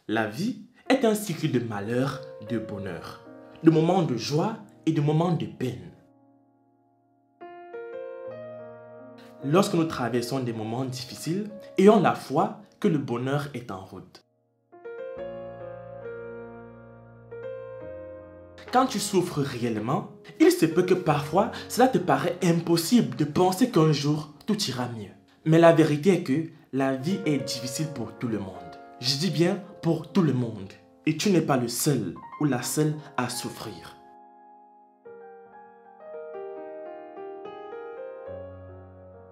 La vie est un cycle de malheur, de bonheur, de moments de joie et de moments de peine. Lorsque nous traversons des moments difficiles, ayons la foi que le bonheur est en route. Quand tu souffres réellement, il se peut que parfois cela te paraît impossible de penser qu'un jour tout ira mieux. Mais la vérité est que la vie est difficile pour tout le monde. Je dis bien pour tout le monde. Et tu n'es pas le seul ou la seule à souffrir.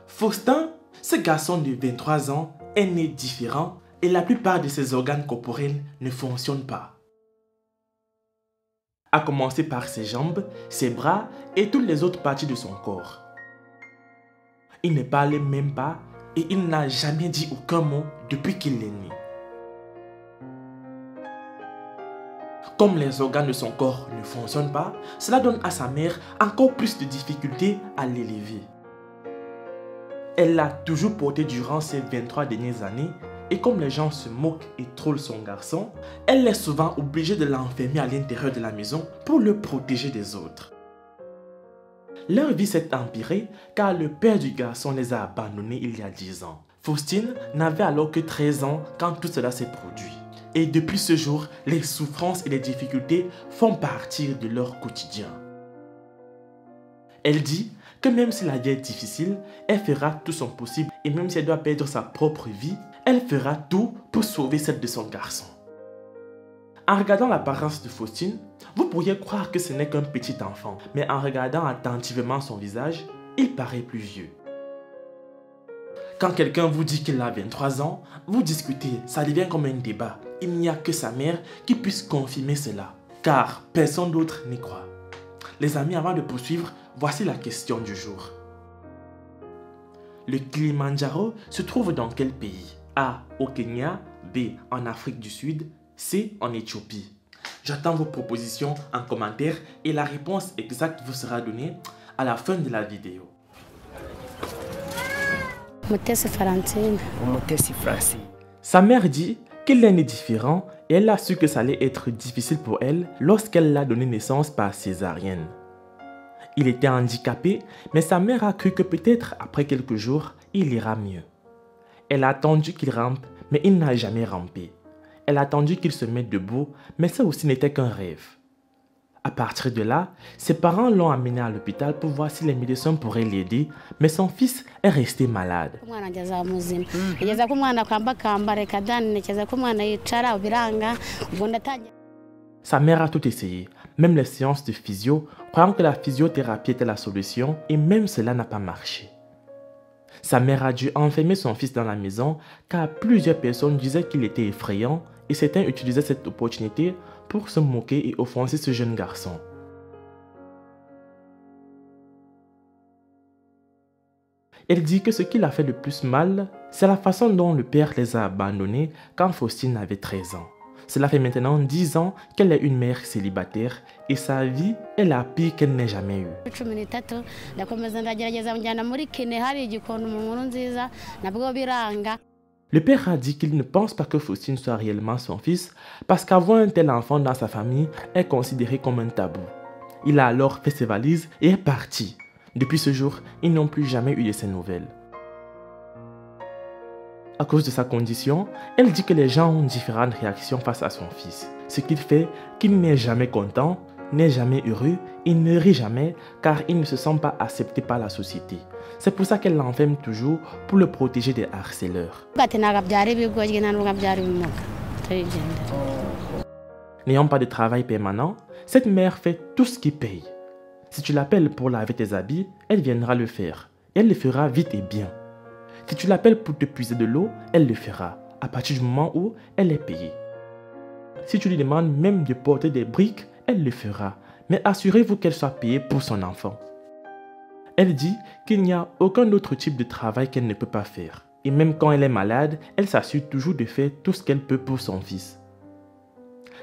Faustin, ce garçon de 23 ans, est né différent et la plupart de ses organes corporels ne fonctionnent pas. À commencer par ses jambes, ses bras et toutes les autres parties de son corps. Il ne parlait même pas et il n'a jamais dit aucun mot depuis qu'il est né. Comme les organes de son corps ne fonctionnent pas, cela donne à sa mère encore plus de difficultés à l'élever. Elle l'a toujours porté durant ces 23 dernières années et comme les gens se moquent et trollent son garçon, elle est souvent obligée de l'enfermer à l'intérieur de la maison pour le protéger des autres. Leur vie s'est empirée car le père du garçon les a abandonnés il y a 10 ans. Faustine n'avait alors que 13 ans quand tout cela s'est produit. Et depuis ce jour, les souffrances et les difficultés font partie de leur quotidien. Elle dit que même si la vie est difficile, elle fera tout son possible et même si elle doit perdre sa propre vie, elle fera tout pour sauver celle de son garçon. En regardant l'apparence de Faustine, vous pourriez croire que ce n'est qu'un petit enfant, mais en regardant attentivement son visage, il paraît plus vieux. Quand quelqu'un vous dit qu'il a 23 ans, vous discutez, ça devient comme un débat. Il n'y a que sa mère qui puisse confirmer cela, car personne d'autre n'y croit. Les amis, avant de poursuivre, voici la question du jour. Le Kilimandjaro se trouve dans quel pays? A. Au Kenya, B. En Afrique du Sud, C. En Éthiopie. J'attends vos propositions en commentaire et la réponse exacte vous sera donnée à la fin de la vidéo. Sa mère dit qu'il est né différent et elle a su que ça allait être difficile pour elle lorsqu'elle l'a donné naissance par césarienne. Il était handicapé, mais sa mère a cru que peut-être après quelques jours, il ira mieux. Elle a attendu qu'il rampe, mais il n'a jamais rampé. Elle a attendu qu'il se mette debout, mais ça aussi n'était qu'un rêve. À partir de là, ses parents l'ont amené à l'hôpital pour voir si les médecins pourraient l'aider, mais son fils est resté malade. Sa mère a tout essayé, même les séances de physio, croyant que la physiothérapie était la solution, et même cela n'a pas marché. Sa mère a dû enfermer son fils dans la maison car plusieurs personnes disaient qu'il était effrayant et certains utilisaient cette opportunité pour se moquer et offenser ce jeune garçon. Elle dit que ce qui l'a fait le plus mal, c'est la façon dont le père les a abandonnés quand Faustine avait 13 ans. Cela fait maintenant 10 ans qu'elle est une mère célibataire et sa vie est la pire qu'elle n'ait jamais eue. Le père a dit qu'il ne pense pas que Faustine soit réellement son fils parce qu'avoir un tel enfant dans sa famille est considéré comme un tabou. Il a alors fait ses valises et est parti. Depuis ce jour, ils n'ont plus jamais eu de ses nouvelles. À cause de sa condition, elle dit que les gens ont différentes réactions face à son fils. Ce qui fait qu'il n'est jamais content, n'est jamais heureux, il ne rit jamais car il ne se sent pas accepté par la société. C'est pour ça qu'elle l'enferme toujours pour le protéger des harceleurs. N'ayant pas de travail permanent, cette mère fait tout ce qui paye. Si tu l'appelles pour laver tes habits, elle viendra le faire. Elle le fera vite et bien. Si tu l'appelles pour te puiser de l'eau, elle le fera, à partir du moment où elle est payée. Si tu lui demandes même de porter des briques, elle le fera, mais assurez-vous qu'elle soit payée pour son enfant. Elle dit qu'il n'y a aucun autre type de travail qu'elle ne peut pas faire. Et même quand elle est malade, elle s'assure toujours de faire tout ce qu'elle peut pour son fils.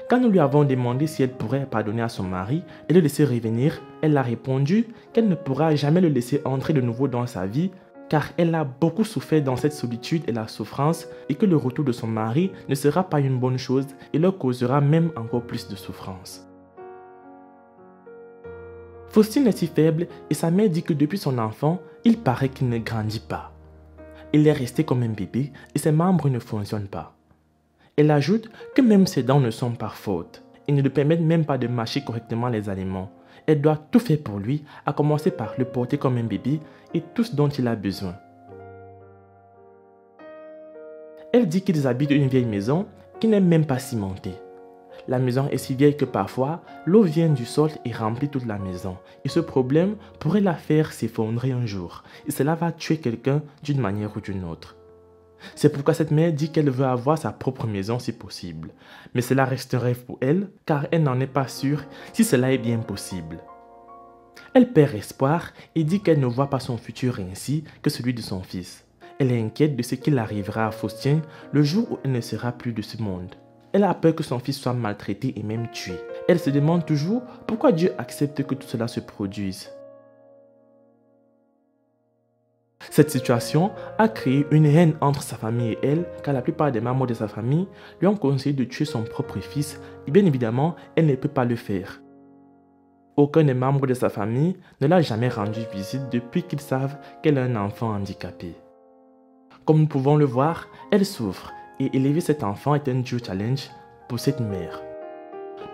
Quand nous lui avons demandé si elle pourrait pardonner à son mari et le laisser revenir, elle a répondu qu'elle ne pourra jamais le laisser entrer de nouveau dans sa vie car elle a beaucoup souffert dans cette solitude et la souffrance et que le retour de son mari ne sera pas une bonne chose et leur causera même encore plus de souffrance. Faustine est si faible et sa mère dit que depuis son enfant, il paraît qu'il ne grandit pas. Il est resté comme un bébé et ses membres ne fonctionnent pas. Elle ajoute que même ses dents ne sont pas fortes et ne lui permettent même pas de mâcher correctement les aliments. Elle doit tout faire pour lui, à commencer par le porter comme un bébé et tout ce dont il a besoin. Elle dit qu'ils habitent une vieille maison qui n'est même pas cimentée. La maison est si vieille que parfois, l'eau vient du sol et remplit toute la maison. Et ce problème pourrait la faire s'effondrer un jour. Et cela va tuer quelqu'un d'une manière ou d'une autre. C'est pourquoi cette mère dit qu'elle veut avoir sa propre maison si possible. Mais cela reste un rêve pour elle, car elle n'en est pas sûre si cela est bien possible. Elle perd espoir et dit qu'elle ne voit pas son futur ainsi que celui de son fils. Elle est inquiète de ce qu'il arrivera à Faustine le jour où elle ne sera plus de ce monde. Elle a peur que son fils soit maltraité et même tué. Elle se demande toujours pourquoi Dieu accepte que tout cela se produise. Cette situation a créé une haine entre sa famille et elle, car la plupart des membres de sa famille lui ont conseillé de tuer son propre fils, et bien évidemment, elle ne peut pas le faire. Aucun des membres de sa famille ne l'a jamais rendu visite depuis qu'ils savent qu'elle a un enfant handicapé. Comme nous pouvons le voir, elle souffre, et élever cet enfant est un dur challenge pour cette mère.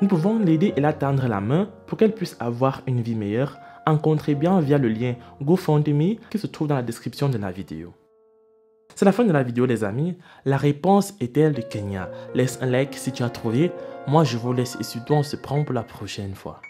Nous pouvons l'aider et la tendre la main pour qu'elle puisse avoir une vie meilleure en contribuant via le lien GoFundMe qui se trouve dans la description de la vidéo. C'est la fin de la vidéo les amis. La réponse est elle de Kenya. Laisse un like si tu as trouvé. Moi je vous laisse et surtout on se prend pour la prochaine fois.